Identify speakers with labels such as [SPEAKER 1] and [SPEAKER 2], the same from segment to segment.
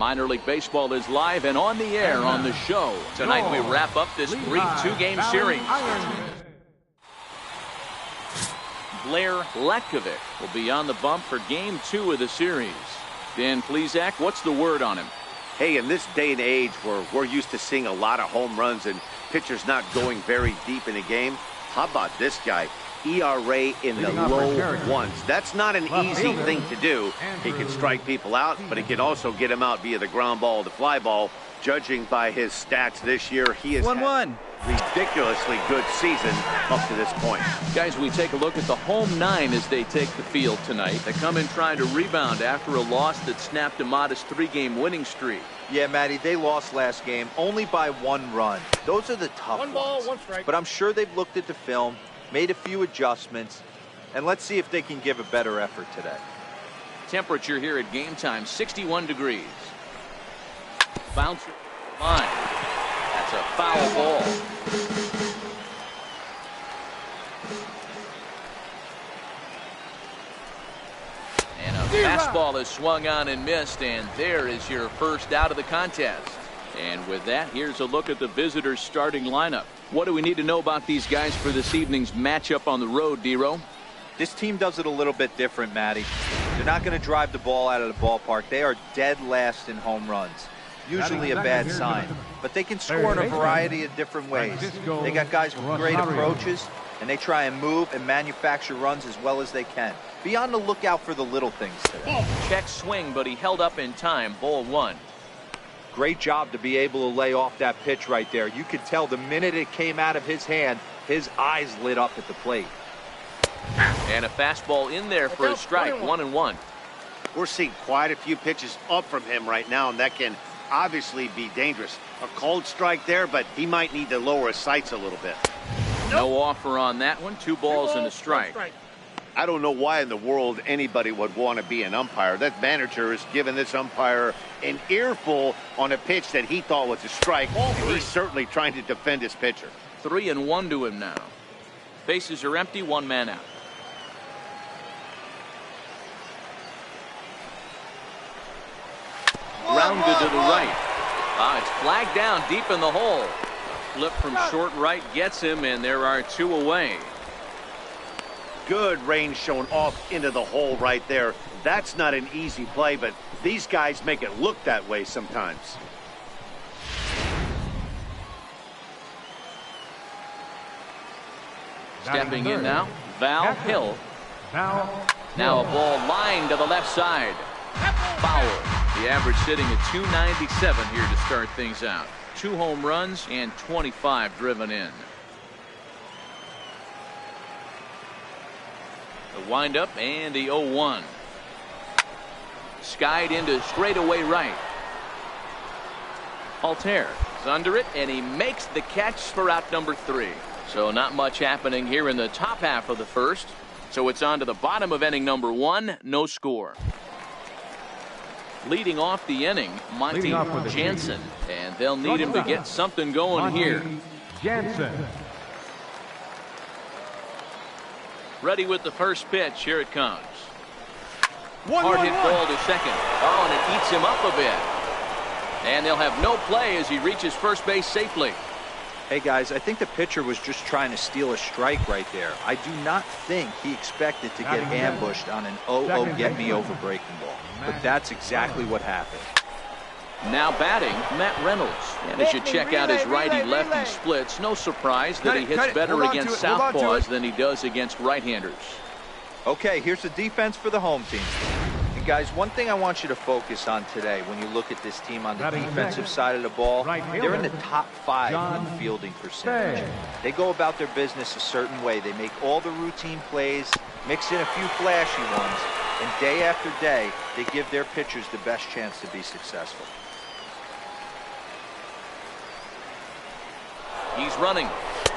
[SPEAKER 1] Minor League Baseball is live and on the air on the show. Tonight we wrap up this 3-2 game series. Blair Latkovic will be on the bump for game 2 of the series. Dan Plesac, what's the word on him?
[SPEAKER 2] Hey, in this day and age where we're used to seeing a lot of home runs and pitchers not going very deep in a game, how about this guy? ERA in the low ones. That's not an easy thing to do. He can strike people out, but he can also get them out via the ground ball, the fly ball. Judging by his stats this year, he has had ridiculously good season up to this point.
[SPEAKER 1] Guys, we take a look at the home 9 as they take the field tonight. They come in trying to rebound after a loss that snapped a modest 3-game winning streak.
[SPEAKER 3] Yeah, Matty, they lost last game only by 1 run. Those are the tough ones.
[SPEAKER 4] 1 ball, 1 strike.
[SPEAKER 3] But I'm sure they've looked at the film, made a few adjustments, and let's see if they can give a better effort today.
[SPEAKER 1] Temperature here at game time, 61 degrees. Bouncer line. That's a foul ball. And a fastball is swung on and missed, and there is your first out of the contest. And with that, here's a look at the visitors' starting lineup. What do we need to know about these guys for this evening's matchup on the road, D-Row?
[SPEAKER 3] This team does it a little bit different, Matty. They're not going to drive the ball out of the ballpark. They are dead last in home runs. Usually a bad sign. But they can score in a variety of different ways. They got guys with great approaches, and they try and move and manufacture runs as well as they can. Be on the lookout for the little things today.
[SPEAKER 1] Check swing, but he held up in time. Ball 1.
[SPEAKER 3] Great job to be able to lay off that pitch right there. You could tell the minute it came out of his hand, his eyes lit up at the plate.
[SPEAKER 1] And a fastball in there for a strike. 1-1.
[SPEAKER 2] We're seeing quite a few pitches up from him right now, and that can obviously be dangerous. A cold strike there, but he might need to lower his sights a little bit.
[SPEAKER 1] No offer on that one. 2 balls and a strike.
[SPEAKER 2] I don't know why in the world anybody would want to be an umpire. That manager has given this umpire an earful on a pitch that he thought was a strike. He's certainly trying to defend his pitcher.
[SPEAKER 1] 3-1 to him now. Bases are empty, 1 man out. Rounded to the right. It's flagged down deep in the hole. Flip from short right gets him, and there are 2 away.
[SPEAKER 2] Good range shown off into the hole right there. That's not an easy play, but these guys make it look that way sometimes.
[SPEAKER 1] Stepping in now, Val Hill. Now a ball lined to the left side. Foul. The average sitting at 297 here to start things out. 2 home runs and 25 driven in. The windup and the 0-1. Skied into straightaway right. Altair is under it, and he makes the catch for out number 3. So not much happening here in the top half of the first. So it's on to the bottom of inning number 1. No score. Leading off the inning, Monty Jansen, and they'll need him to get something going here.
[SPEAKER 5] Jansen.
[SPEAKER 1] Ready with the first pitch. Here it comes. Hard hit ball to second. Oh, and it eats him up a bit. And they'll have no play as he reaches first base safely.
[SPEAKER 3] Hey, guys, I think the pitcher was just trying to steal a strike right there. I do not think he expected to get ambushed on an 0-0 get-me-over breaking ball. But that's exactly what happened.
[SPEAKER 1] Now batting, Matt Reynolds. And as you check out his righty-lefty splits, no surprise that he hits better against southpaws than he does against right-handers.
[SPEAKER 3] Okay, here's the defense for the home team. And guys, one thing I want you to focus on today when you look at this team on the defensive side of the ball, they're in the top 5 in fielding percentage. They go about their business a certain way. They make all the routine plays, mix in a few flashy ones, and day after day, they give their pitchers the best chance to be successful.
[SPEAKER 1] He's running.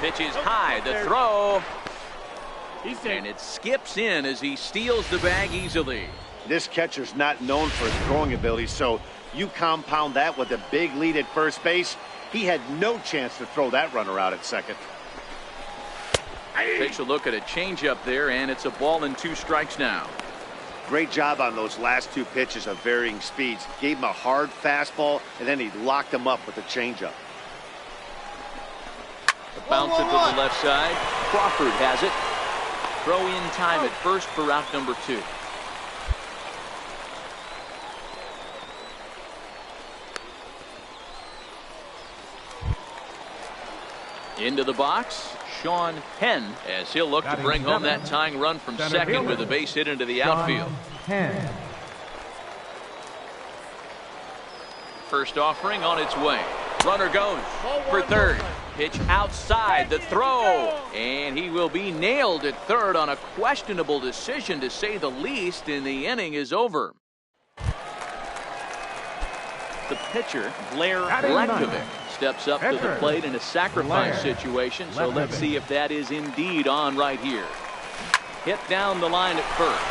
[SPEAKER 1] Pitch is high. The throw. And it skips in as he steals the bag easily.
[SPEAKER 2] This catcher's not known for his throwing ability, so you compound that with a big lead at first base. He had no chance to throw that runner out at second.
[SPEAKER 1] Takes a look at a changeup there, and it's a ball and 2 strikes now.
[SPEAKER 2] Great job on those last two pitches of varying speeds. Gave him a hard fastball, and then he locked him up with a changeup.
[SPEAKER 1] The bounce it to the left side. Crawford has it. Throw in time at first for out number 2. Into the box, Sean Penn, as he'll look to bring home that tying run from second with a base hit into the outfield. First offering on its way. Runner goes for third. Pitch outside, the throw, and he will be nailed at third on a questionable decision, to say the least, and the inning is over. The pitcher, Blair Latkovic, steps up to the plate in a sacrifice situation, so let's see if that is indeed on right here. Hit down the line at first,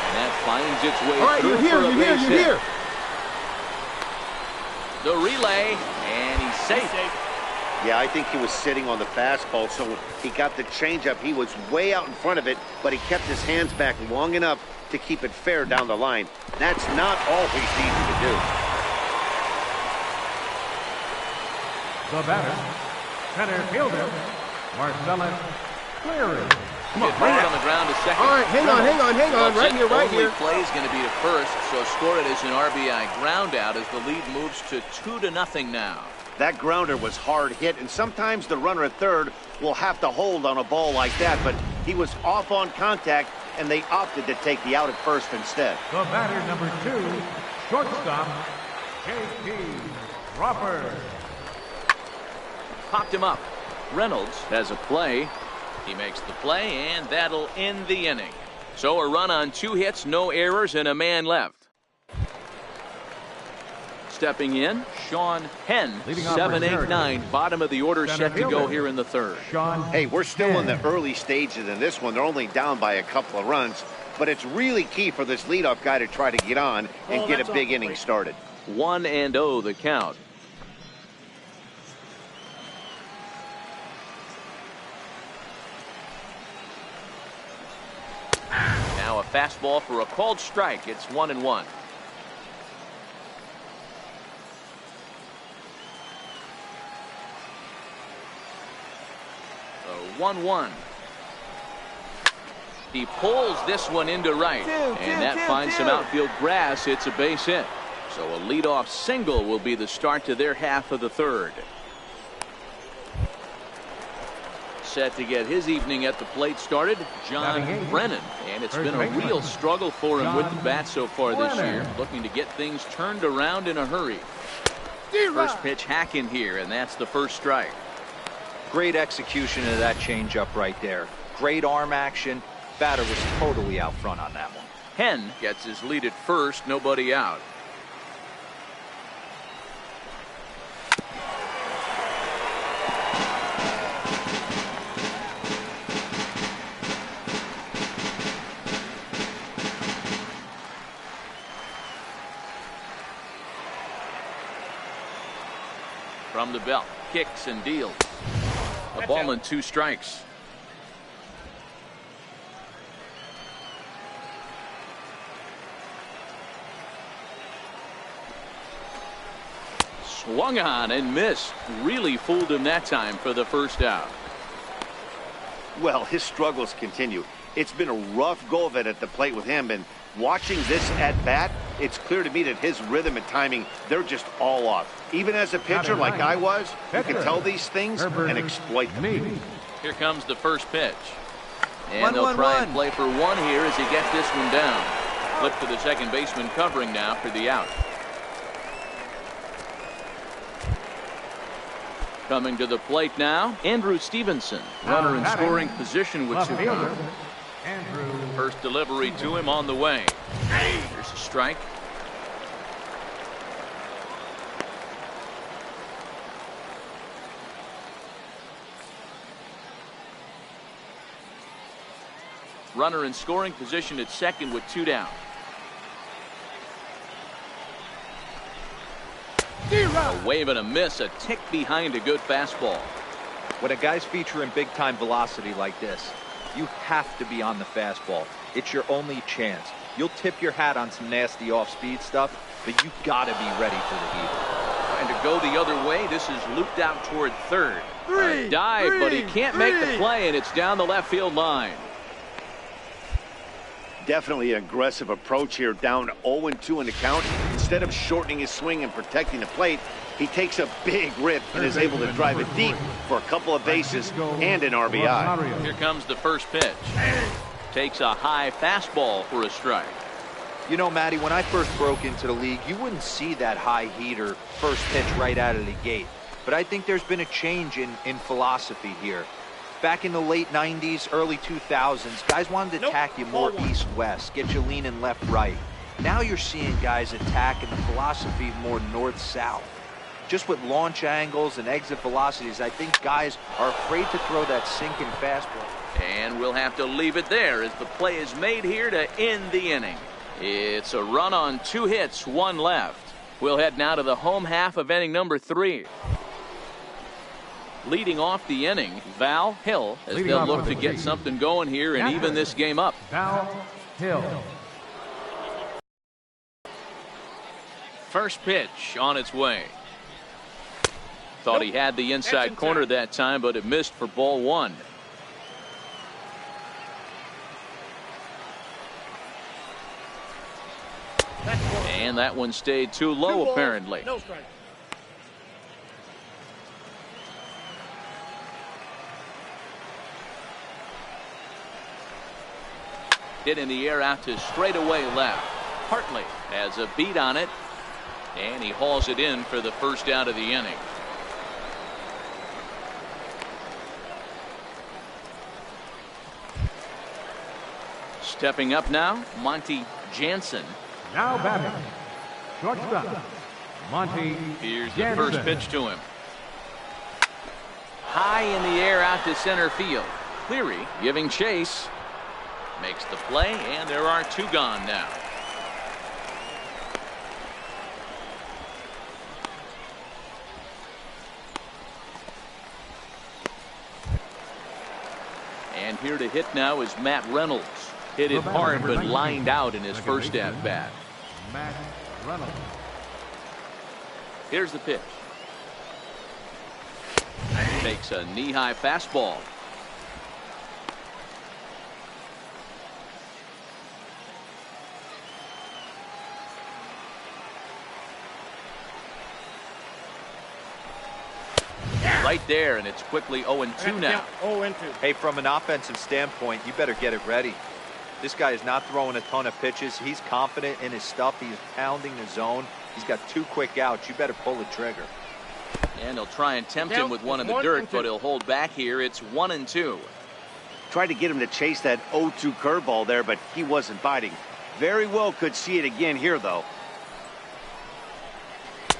[SPEAKER 1] and that finds its way through for a base hit. The relay, and he's safe.
[SPEAKER 2] Yeah, I think he was sitting on the fastball, so he got the changeup. He was way out in front of it, but he kept his hands back long enough to keep it fair down the line. That's not always easy to do.
[SPEAKER 4] The batter, center fielder, Marcellus Cleary.
[SPEAKER 1] Get right on the ground to second.
[SPEAKER 5] All right, hang on. Right here.
[SPEAKER 1] Play is going to be to first, so score it as an RBI ground out as the lead moves to 2-0 now.
[SPEAKER 2] That grounder was hard hit, and sometimes the runner at third will have to hold on a ball like that, but he was off on contact, and they opted to take the out at first instead.
[SPEAKER 4] The batter, number 2, shortstop, J.P. Crawford.
[SPEAKER 1] Popped him up. Reynolds has a play. He makes the play, and that'll end the inning. So a run on 2 hits, no errors, and a man left. Stepping in, Sean Penn, 7, 8, 9, bottom of the order, set to go here in the third.
[SPEAKER 2] Hey, we're still in the early stages in this one. They're only down by a couple of runs, but it's really key for this leadoff guy to try to get on and get a big inning started.
[SPEAKER 1] 1-0 the count. Now a fastball for a called strike. It's 1-1. So 1-1. He pulls this one into right, and that finds some outfield grass. It's a base hit. So a leadoff single will be the start to their half of the third. Set to get his evening at the plate started, John Brennan, and it's been a real struggle for him with the bat so far this year, looking to get things turned around in a hurry. First pitch hack in here, and that's the first strike.
[SPEAKER 3] Great execution of that changeup right there. Great arm action. Batter was totally out front on that one.
[SPEAKER 1] Penn gets his lead at first, nobody out. From the belt, kicks and deals. A ball and 2 strikes. Swung on and missed. Really fooled him that time for the first out.
[SPEAKER 2] Well, his struggles continue. It's been a rough go of it at the plate with him, and watching this at bat, it's clear to me that his rhythm and timing, they're just all off. Even as a pitcher like I was, you can tell these things and exploit them.
[SPEAKER 1] Here comes the first pitch. And they'll try and play for 1 here as he gets this one down. Flip to the second baseman covering now for the out. Coming to the plate now, Andrew Stevenson. Runner in scoring position with 2 count. First delivery to him on the way. Here's a strike. Runner in scoring position at second with 2 down. A wave and a miss, a tick behind a good fastball.
[SPEAKER 3] When a guy's featuring big-time velocity like this, you have to be on the fastball. It's your only chance. You'll tip your hat on some nasty off-speed stuff, but you got to be ready for the heat.
[SPEAKER 1] And to go the other way, this is looped out toward third. A dive, but he can't make the play, and it's down the left field line.
[SPEAKER 2] Definitely an aggressive approach here, down 0-2 in the count. Instead of shortening his swing and protecting the plate, he takes a big rip and is able to drive it deep for a couple of bases and an RBI.
[SPEAKER 1] Here comes the first pitch. Takes a high fastball for a strike.
[SPEAKER 3] You know, Matty, when I first broke into the league, you wouldn't see that high heater first pitch right out of the gate. But I think there's been a change in philosophy here. Back in the late 90s, early 2000s, guys wanted to attack you more east-west, get you leaning left-right. Now you're seeing guys attack in the philosophy more north-south. Just with launch angles and exit velocities, I think guys are afraid to throw that sinking fastball.
[SPEAKER 1] And we'll have to leave it there as the play is made here to end the inning. It's a run on 2 hits, 1 left. We'll head now to the home half of inning number 3. Leading off the inning, Val Hill, as they'll look to get something going here and even this game up.
[SPEAKER 4] Val Hill.
[SPEAKER 1] First pitch on its way. Thought he had the inside corner that time, but it missed for ball 1. And that one stayed too low, apparently.
[SPEAKER 5] No strike.
[SPEAKER 1] Hit in the air out to straightaway left. Hartley has a beat on it, and he hauls it in for the first out of the inning. Stepping up now, Monty Jansen.
[SPEAKER 4] Now batting, shortstop, Monty
[SPEAKER 1] Here's the
[SPEAKER 4] Jansen.
[SPEAKER 1] first pitch to him. High in the air out to center field. Cleary giving chase. Makes the play, and there are 2 gone now. And here to hit now is Matt Reynolds. Hit it hard, but lined out in his first at bat.
[SPEAKER 4] Matt Reynolds.
[SPEAKER 1] Here's the pitch. Takes a knee-high fastball. Right there, and it's quickly 0-2 now.
[SPEAKER 5] 0-2.
[SPEAKER 3] Hey, from an offensive standpoint, you better get it ready. This guy is not throwing a ton of pitches. He's confident in his stuff. He's pounding the zone. He's got 2 quick outs. You better pull the trigger.
[SPEAKER 1] And he'll try and tempt him with one in the dirt, but he'll hold back here. It's 1-2.
[SPEAKER 2] Tried to get him to chase that 0-2 curveball there, but he wasn't biting. Very well could see it again here, though.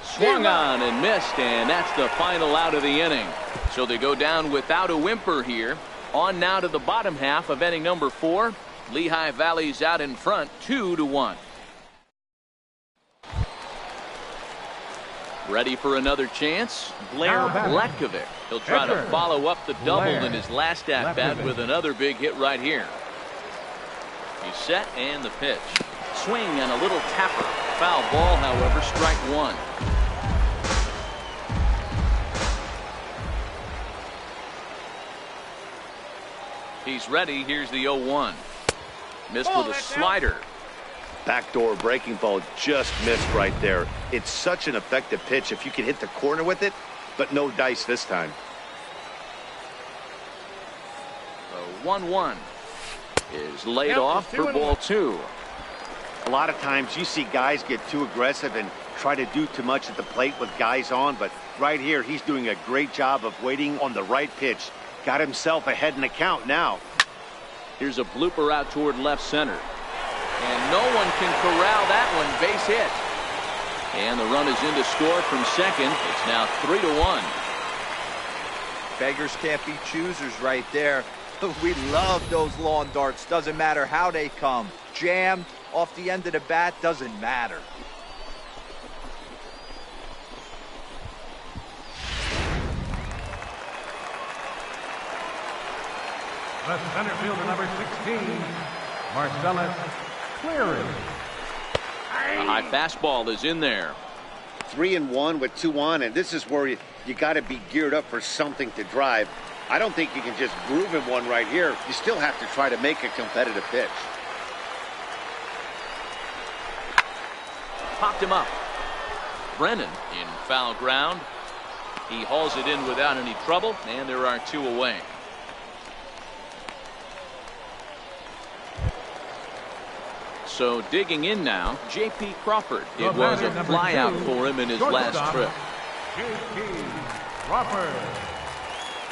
[SPEAKER 1] Swung on and missed, and that's the final out of the inning. So they go down without a whimper here. On now to the bottom half of inning number 4. Lehigh Valley's out in front, 2-1. Ready for another chance? Blair Latkovic. He'll try to follow up the double in his last at-bat with another big hit right here. He's set, and the pitch. Swing and a little tapper. Foul ball, however, strike 1. He's ready. Here's the 0-1. Missed with a slider.
[SPEAKER 2] Backdoor breaking ball just missed right there. It's such an effective pitch if you can hit the corner with it, but no dice this time.
[SPEAKER 1] The 1-1 is laid off for ball 2.
[SPEAKER 2] A lot of times you see guys get too aggressive and try to do too much at the plate with guys on, but right here he's doing a great job of waiting on the right pitch. Got himself ahead in the count now.
[SPEAKER 1] Here's a blooper out toward left center. And no one can corral that one. Base hit. And the run is in to score from second. It's now 3-1.
[SPEAKER 3] Beggars can't be choosers right there. We love those lawn darts. Doesn't matter how they come. Jammed off the end of the bat, doesn't matter.
[SPEAKER 4] The center fielder, number 16, Marcellus Cleary.
[SPEAKER 1] A high fastball is in there.
[SPEAKER 2] 3-1 with 2 on, and this is where you got to be geared up for something to drive. I don't think you can just groove him one right here. You still have to try to make a competitive pitch.
[SPEAKER 1] Popped him up. Brennan in foul ground. He hauls it in without any trouble, and there are 2 away. So digging in now, J.P. Crawford. It was a flyout for him in his last trip.
[SPEAKER 4] J.P. Crawford.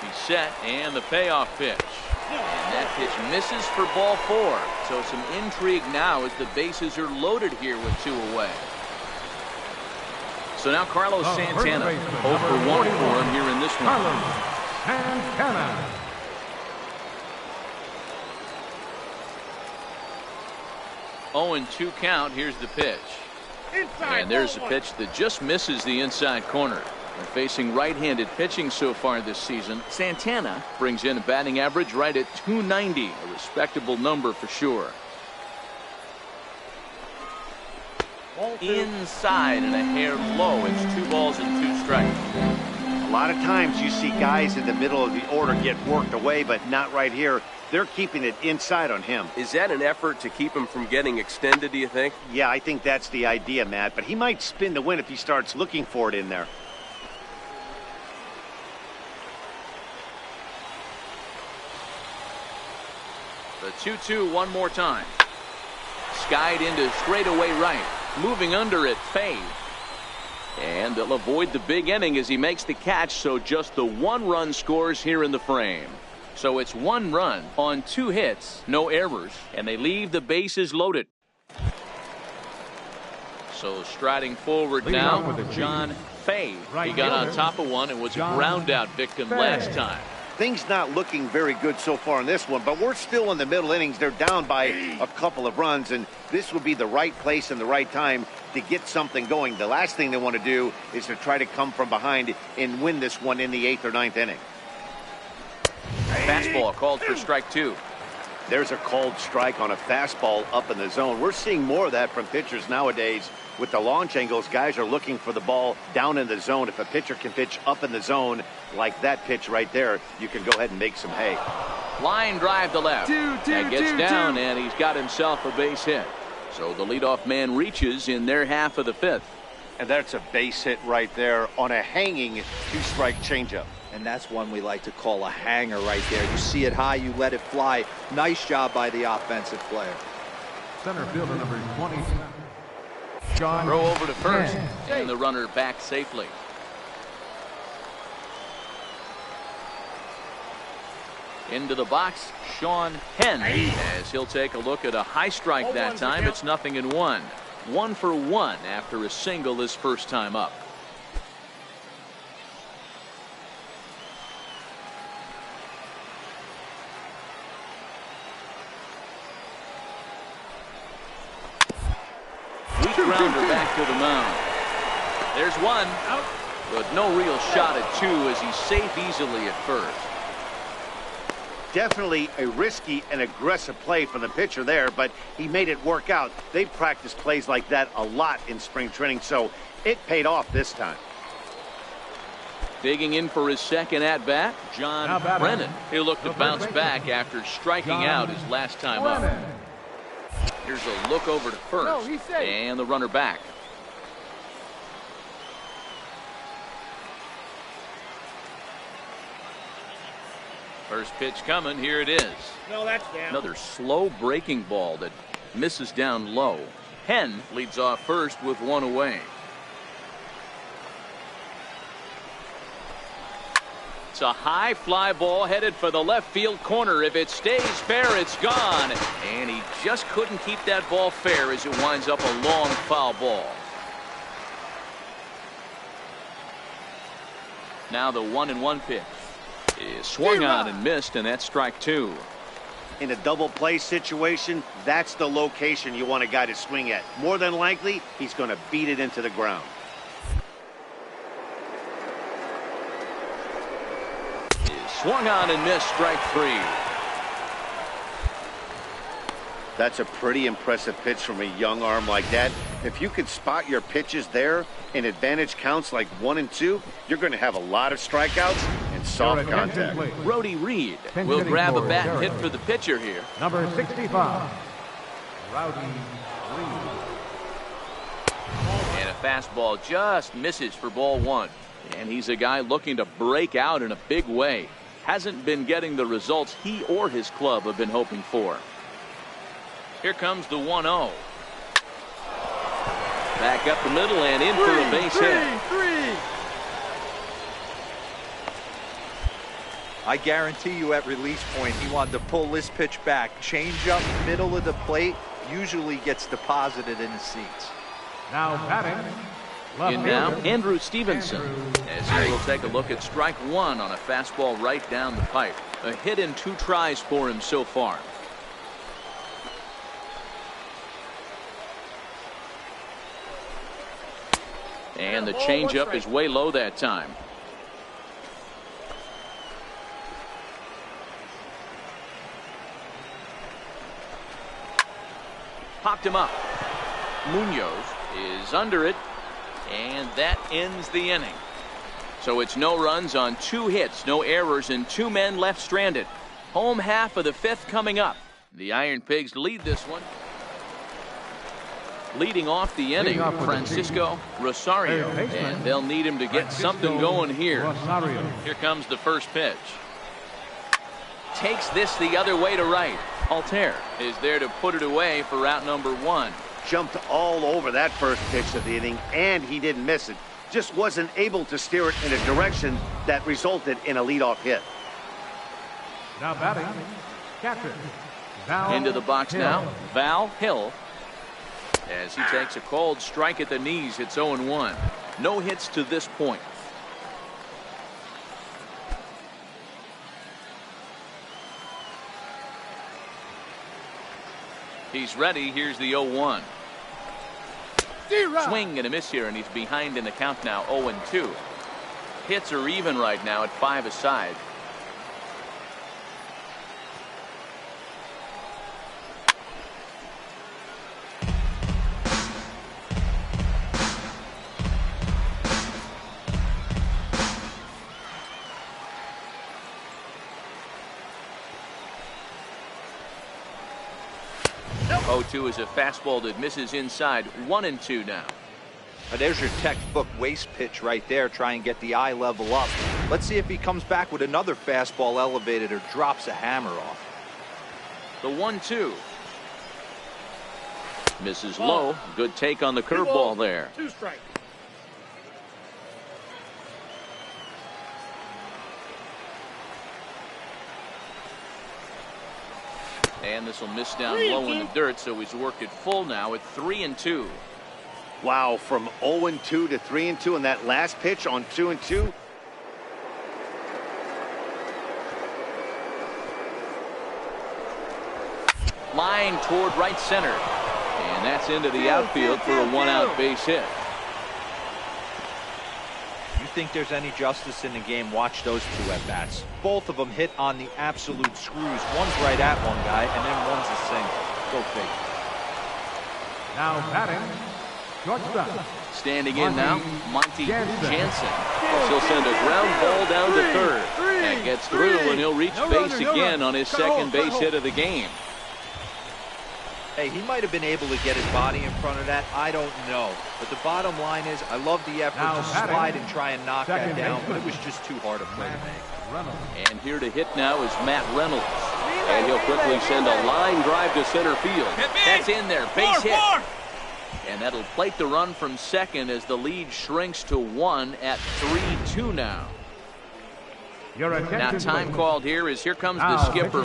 [SPEAKER 1] He's set, and the payoff pitch. And that pitch misses for ball 4. So some intrigue now as the bases are loaded here with 2 away. So now Carlos Santana, 0 for 1 for him here in this one.
[SPEAKER 4] Carlos Santana.
[SPEAKER 1] 0-2 count. Here's the pitch. And there's a pitch that just misses the inside corner. And facing right-handed pitching so far this season, Santana brings in a batting average right at .290, a respectable number for sure. Inside and a hair low. It's 2 balls and 2 strikes.
[SPEAKER 2] A lot of times you see guys in the middle of the order get worked away, but not right here. They're keeping it inside on him.
[SPEAKER 5] Is that an effort to keep him from getting extended, do you think?
[SPEAKER 2] Yeah, I think that's the idea, Matt, but he might spin to win if he starts looking for it in there.
[SPEAKER 1] The 2-2 one more time. Skied into straightaway right. Moving under it, Fay. And they'll avoid the big inning as he makes the catch, so just the 1 run scores here in the frame. So it's 1 run on 2 hits, no errors, and they leave the bases loaded. So striding forward now, John Fay. He got on top of one and was a ground out victim last time.
[SPEAKER 2] Things not looking very good so far in this one, but we're still in the middle innings. They're down by a couple of runs, and this would be the right place and the right time to get something going. The last thing they want to do is to try to come from behind and win this one in the 8th or 9th inning.
[SPEAKER 1] Fastball called for strike 2.
[SPEAKER 2] There's a called strike on a fastball up in the zone. We're seeing more of that from pitchers nowadays. With the launch angles, guys are looking for the ball down in the zone. If a pitcher can pitch up in the zone like that pitch right there, you can go ahead and make some hay.
[SPEAKER 1] Line drive to left. That gets down, and he's got himself a base hit. So the leadoff man reaches in their half of the 5th.
[SPEAKER 2] And that's a base hit right there on a hanging 2-strike changeup.
[SPEAKER 3] And that's one we like to call a hanger right there. You see it high, you let it fly. Nice job by the offensive player.
[SPEAKER 4] Center fielder, number 27, John.
[SPEAKER 1] Throw over to first, and the runner back safely. Into the box, Sean Henn, as he'll take a look at a high strike that time. It's 0-1. 1 for 1 after a single his first time up. Weak grounder back to the mound. There's 1, but no real shot at 2 as he's safe easily at first.
[SPEAKER 2] Definitely a risky and aggressive play from the pitcher there, but he made it work out. They've practiced plays like that a lot in spring training, so it paid off this time.
[SPEAKER 1] Digging in for his second at-bat, John Brennan. He'll look to bounce back after striking out his last time up. Here's a look over to first, and the runner back. First pitch coming, here it is.
[SPEAKER 5] No, that's down.
[SPEAKER 1] Another slow breaking ball that misses down low. Henn leads off first with 1 away. It's a high fly ball headed for the left field corner. If it stays fair, it's gone. And he just couldn't keep that ball fair as it winds up a long foul ball. Now the 1-1 pitch is swung on and missed, and that's strike 2.
[SPEAKER 2] In a double play situation, that's the location you want a guy to swing at. More than likely, he's going to beat it into the ground.
[SPEAKER 1] Swung on and missed, strike 3.
[SPEAKER 2] That's a pretty impressive pitch from a young arm like that. If you could spot your pitches there and advantage counts like 1 and 2, you're going to have a lot of strikeouts and soft contact.
[SPEAKER 1] Brody Reed will grab a bat and hit for the pitcher here.
[SPEAKER 4] Number 65, Rowdy Reed.
[SPEAKER 1] And a fastball just misses for ball 1. And he's a guy looking to break out in a big way. Hasn't been getting the results he or his club have been hoping for. Here comes the 1-0. Back up the middle and in for a base hit.
[SPEAKER 3] I guarantee you at release point, he wanted to pull this pitch back. Change up middle of the plate, usually gets deposited in the seats.
[SPEAKER 4] Now batting.
[SPEAKER 1] In now, Andrew Stevenson. As he will take a look at strike 1 on a fastball right down the pipe. A hit in 2 tries for him so far. And the changeup is way low that time. Popped him up. Munoz is under it. And that ends the inning. So it's no runs on 2 hits, no errors, and 2 men left stranded. Home half of the 5th coming up. The Iron Pigs lead this one. Leading off the inning, Francisco Rosario, and they'll need him to get something going here. Here comes the first pitch. Takes this the other way to right. Altair is there to put it away for route number 1.
[SPEAKER 2] Jumped all over that first pitch of the inning, and he didn't miss it. Just wasn't able to steer it in a direction that resulted in a leadoff hit.
[SPEAKER 4] Now batting, catcher.
[SPEAKER 1] Into the box now, Val Hill. As he takes a cold strike at the knees, it's 0-1. No hits to this point. He's ready. Here's the 0-1. Swing and a miss here, and he's behind in the count now, 0-2. Hits are even right now at 5 aside. Is a fastball that misses inside. 1-2 now.
[SPEAKER 3] There's your textbook waste pitch right there. Try and get the eye level up. Let's see if he comes back with another fastball elevated or drops a hammer off.
[SPEAKER 1] The 1-2 misses low. Good take on the curveball there.
[SPEAKER 5] 2 strikes.
[SPEAKER 1] And this will miss down low in the dirt, so he's worked it full now at 3-2.
[SPEAKER 2] Wow, from 0-2 to 3-2 in that last pitch on 2-2.
[SPEAKER 1] Line toward right center. And that's into the outfield for a 1-out base hit.
[SPEAKER 3] You think there's any justice in the game, watch those 2 at-bats. Both of them hit on the absolute screws. One's right at one guy, and then one's a single. Go figure.
[SPEAKER 4] Now batting, shortstop.
[SPEAKER 1] Standing in now, Monty Jansen. He'll send a ground ball down to third. That gets through, and he'll reach base again on his second base hit of the game.
[SPEAKER 3] Hey, he might have been able to get his body in front of that. I don't know. But the bottom line is, I love the effort to slide and try and knock that down, but it was just too hard a play to make.
[SPEAKER 1] And here to hit now is Matt Reynolds. And he'll quickly send a line drive to center field. That's in there, base hit. And that'll plate the run from second as the lead shrinks to 1 at 3-2 now. Now time called here is here comes the skipper.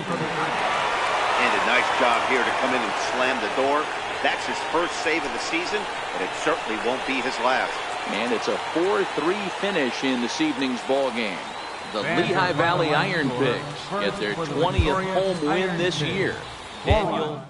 [SPEAKER 2] And a nice job here to come in and slam the door. That's his first save of the season, and it certainly won't be his last.
[SPEAKER 1] And it's a 4-3 finish in this evening's ball game. The Lehigh Valley Iron Pigs get their 20th home win this year. Daniel